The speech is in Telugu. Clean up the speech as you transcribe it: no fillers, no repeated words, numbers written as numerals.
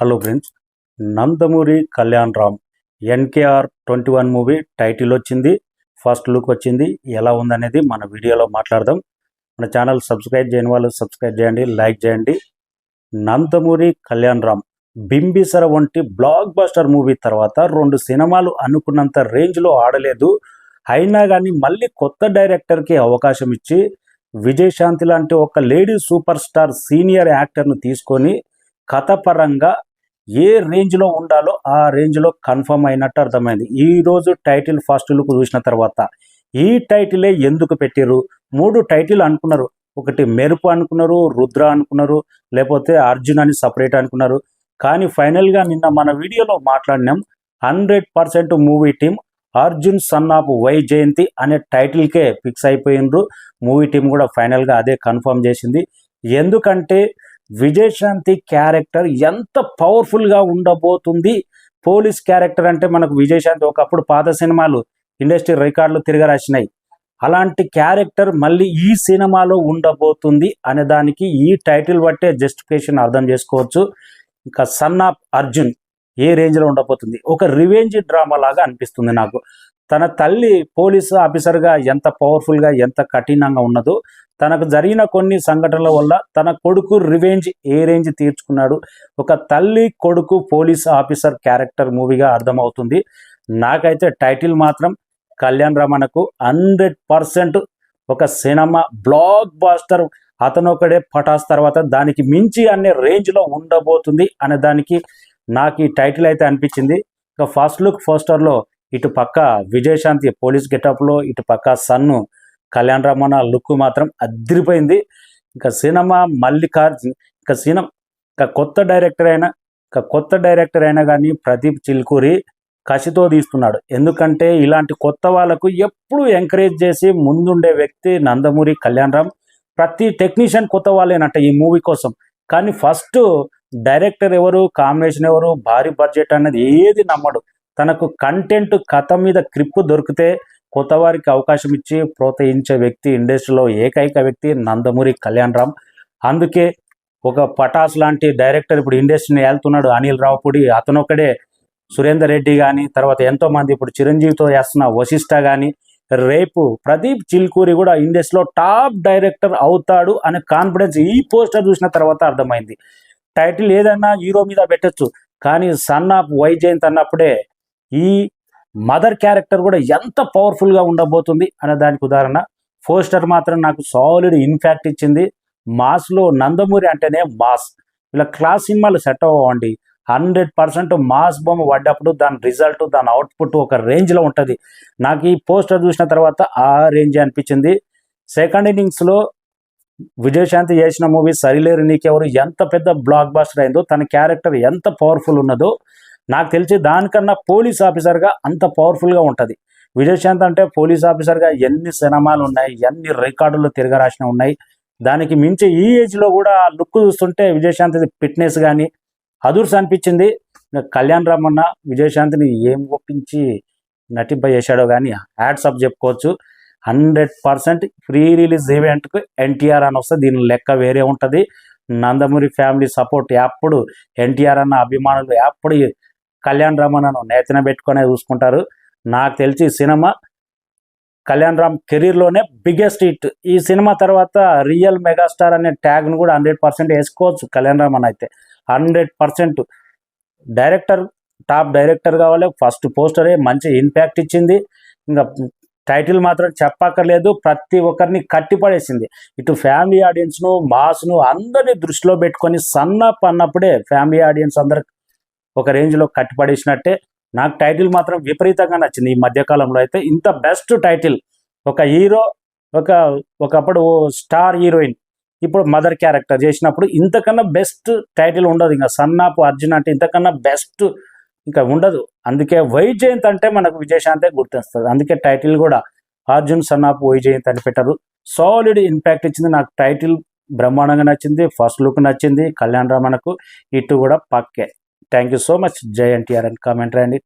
Hello friends, Nandamuri Kalyan Ram NKR 21 movie title వచ్చింది, ఫస్ట్ లుక్ వచ్చింది. ఎలా ఉందనేది మన వీడియోలో మాట్లాడదాం. మన ఛానల్ సబ్స్క్రైబ్ చేయని వాళ్ళు సబ్స్క్రైబ్ చేయండి, లైక్ చేయండి. నందమూరి కళ్యాణ్ రామ్ బింబిసర వంటి బ్లాక్ బస్టర్ మూవీ తర్వాత 2 సినిమాలు అనుకున్నంత రేంజ్లో ఆడలేదు. అయినా కానీ మళ్ళీ కొత్త డైరెక్టర్కి అవకాశం ఇచ్చి విజయశాంతి లాంటి ఒక లేడీ సూపర్ స్టార్ సీనియర్ యాక్టర్ను తీసుకొని కథ పరంగా ఏ రేంజ్లో ఉండాలో ఆ రేంజ్లో కన్ఫర్మ్ అయినట్టు అర్థమైంది. ఈరోజు టైటిల్ ఫస్ట్ లుక్ చూసిన తర్వాత ఈ టైటిలే ఎందుకు పెట్టారు? 3 టైటిల్ అనుకున్నారు. ఒకటి మెరుపు అనుకున్నారు, రుద్ర అనుకున్నారు, లేకపోతే అర్జున్ అని సపరేట్ అనుకున్నారు. కానీ ఫైనల్గా నిన్న మన వీడియోలో మాట్లాడినాం, 100% movie team Arjun son of Vyjayanthi అనే టైటిల్కే ఫిక్స్ అయిపోయినరు. మూవీ టీం కూడా ఫైనల్గా అదే కన్ఫర్మ్ చేసింది. ఎందుకంటే విజయశాంతి క్యారెక్టర్ ఎంత పవర్ఫుల్గా ఉండబోతుంది. పోలీస్ క్యారెక్టర్ అంటే మనకు విజయశాంతి ఒకప్పుడు పాత సినిమాలు ఇండస్ట్రీ రికార్డులు తిరగరాసినాయి. అలాంటి క్యారెక్టర్ మళ్ళీ ఈ సినిమాలో ఉండబోతుంది అనే దానికి ఈ టైటిల్ బట్టే జస్టిఫికేషన్ అర్థం చేసుకోవచ్చు. ఇంకా సన్ ఆఫ్ అర్జున్ ఏ రేంజ్లో ఉండబోతుంది, ఒక రివెంజ్ డ్రామా లాగా అనిపిస్తుంది నాకు. తన తల్లి పోలీసు ఆఫీసర్గా ఎంత పవర్ఫుల్గా ఎంత కఠినంగా ఉన్నదో, తనకు జరిగిన కొన్ని సంఘటనల వల్ల తన కొడుకు రివెంజ్ ఏ రేంజ్ తీర్చుకున్నాడు. ఒక తల్లి కొడుకు పోలీస్ ఆఫీసర్ క్యారెక్టర్ మూవీగా అర్థమవుతుంది. నాకైతే టైటిల్ మాత్రం కళ్యాణ్ రామన్నకు 100% ఒక సినిమా బ్లాక్ బాస్టర్, అతను ఒకడే పటాస్ తర్వాత దానికి మించి అనే రేంజ్లో ఉండబోతుంది అనే దానికి నాకు ఈ టైటిల్ అయితే అనిపించింది. ఇక ఫస్ట్ లుక్ పోస్టర్లో ఇటు పక్క విజయశాంతి పోలీస్ గెటప్లో, ఇటు పక్క సన్ను కళ్యాణ్ రామన్న లుక్ మాత్రం అదిరిపోయింది. ఇంకా సినిమా కొత్త డైరెక్టర్ అయినా కానీ ప్రదీప్ చిల్కూరి కసితో తీస్తున్నాడు. ఎందుకంటే ఇలాంటి కొత్త వాళ్ళకు ఎప్పుడు ఎంకరేజ్ చేసి ముందుండే వ్యక్తి నందమూరి కళ్యాణ్ రామ్. ప్రతి టెక్నీషియన్ కొత్త వాళ్ళేనట ఈ మూవీ కోసం. కానీ ఫస్ట్ డైరెక్టర్ ఎవరు, కాంబినేషన్ ఎవరు, భారీ బడ్జెట్ అనేది ఏది నమ్మడు. తనకు కంటెంట్ కథ మీద క్రిప్ దొరికితే కొత్త వారికి అవకాశం ఇచ్చి ప్రోత్సహించే వ్యక్తి ఇండస్ట్రీలో ఏకైక వ్యక్తి నందమూరి కళ్యాణ్ రామ్. అందుకే ఒక పటాస్ లాంటి డైరెక్టర్ ఇప్పుడు ఇండస్ట్రీని వెళ్తున్నాడు, అనిల్ రావుపూడి, అతను ఒకడే. సురేందర్ రెడ్డి కానీ, తర్వాత ఎంతోమంది ఇప్పుడు చిరంజీవితో చేస్తున్న వశిష్ఠ కానీ, రేపు ప్రదీప్ చిల్కూరి కూడా ఇండస్ట్రీలో టాప్ డైరెక్టర్ అవుతాడు అనే కాన్ఫిడెన్స్ ఈ పోస్టర్ చూసిన తర్వాత అర్థమైంది. టైటిల్ ఏదన్నా హీరో మీద పెట్టచ్చు, కానీ సన్ ఆఫ్ వైజయంత్ అన్నప్పుడే ఈ మదర్ క్యారెక్టర్ కూడా ఎంత పవర్ఫుల్గా ఉండబోతుంది అనే దానికి ఉదాహరణ. పోస్టర్ మాత్రం నాకు సాలిడ్ ఇంపాక్ట్ ఇచ్చింది. మాస్లో నందమూరి అంటేనే మాస్. ఇలా క్లాస్ సినిమాలు సెట్ అవ్వండి. 100% మాస్ బొమ్మ పడ్డప్పుడు దాని రిజల్ట్, దాని అవుట్పుట్ ఒక రేంజ్లో ఉంటుంది. నాకు ఈ పోస్టర్ చూసిన తర్వాత ఆ రేంజ్ అనిపించింది. సెకండ్ ఇన్నింగ్స్లో విజయశాంతి చేసిన మూవీ సరిలేరు నీకెవరు ఎంత పెద్ద బ్లాక్ బాస్టర్ అయిందో, తన క్యారెక్టర్ ఎంత పవర్ఫుల్ ఉన్నదో నాకు తెలిసి దానికన్నా పోలీస్ ఆఫీసర్గా అంత పవర్ఫుల్గా ఉంటుంది. విజయశాంతి అంటే పోలీస్ ఆఫీసర్గా ఎన్ని సినిమాలు ఉన్నాయి, ఎన్ని రికార్డులు తిరగరాసిన ఉన్నాయి. దానికి మించి ఈ ఏజ్లో కూడా లుక్ చూస్తుంటే విజయశాంతి ఫిట్నెస్ కానీ అదుర్స్ అనిపించింది. కళ్యాణ్ రామన్న విజయశాంతిని ఏం ఒప్పించి నటింప చేశాడో కానీ హ్యాట్స్ ఆఫ్ చెప్పుకోవచ్చు. 100% ప్రీ రిలీజ్ ఈవెంట్కు ఎన్టీఆర్ అని వస్తే దీని లెక్క వేరే ఉంటుంది. నందమూరి ఫ్యామిలీ సపోర్ట్ ఎప్పుడు ఎన్టీఆర్ అన్న అభిమానులు ఎప్పుడు కళ్యాణ్ రామన్నను నేతన పెట్టుకునే చూసుకుంటారు. నాకు తెలిసి సినిమా కళ్యాణ్ రామ్ కెరీర్లోనే బిగ్గెస్ట్ హిట్. ఈ సినిమా తర్వాత రియల్ మెగాస్టార్ అనే ట్యాగ్ను కూడా 100% వేసుకోవచ్చు కళ్యాణ్ రామన్ అయితే. 100% డైరెక్టర్, టాప్ డైరెక్టర్ కావాలి. ఫస్ట్ పోస్టరే మంచి ఇంపాక్ట్ ఇచ్చింది. ఇంకా టైటిల్ మాత్రం చెప్పక్కర్లేదు, ప్రతి ఒక్కరిని కట్టిపడేసింది. ఇటు ఫ్యామిలీ ఆడియన్స్ను, మాస్ను అందరినీ దృష్టిలో పెట్టుకొని సన్ అప్ అన్నప్పుడే ఫ్యామిలీ ఆడియన్స్ అందరికి ఒక రేంజ్లో కట్టిపడేసినట్టే. నాకు టైటిల్ మాత్రం విపరీతంగా నచ్చింది. ఈ మధ్యకాలంలో అయితే ఇంత బెస్ట్ టైటిల్, ఒక హీరో, ఒకప్పుడు స్టార్ హీరోయిన్, ఇప్పుడు మదర్ క్యారెక్టర్ చేసినప్పుడు ఇంతకన్నా బెస్ట్ టైటిల్ ఉండదు. ఇంకా సన్ ఆఫ్ అర్జున్ అంటే ఇంతకన్నా బెస్ట్ ఇంకా ఉండదు. అందుకే వైజయంత్ అంటే మనకు విజయశాంతే గుర్తొస్తుంది. అందుకే టైటిల్ కూడా అర్జున్ సన్ ఆఫ్ వైజయంత్ అని పెట్టారు. సాలిడ్ ఇంపాక్ట్ ఇచ్చింది. నాకు టైటిల్ బ్రహ్మాండంగా నచ్చింది. ఫస్ట్ లుక్ నచ్చింది. కళ్యాణ్ రామన్నకు ఇటు కూడా పక్కే. Thank you so much. జై ఎన్టీఆర్ అని కామెంట్ రాయండి.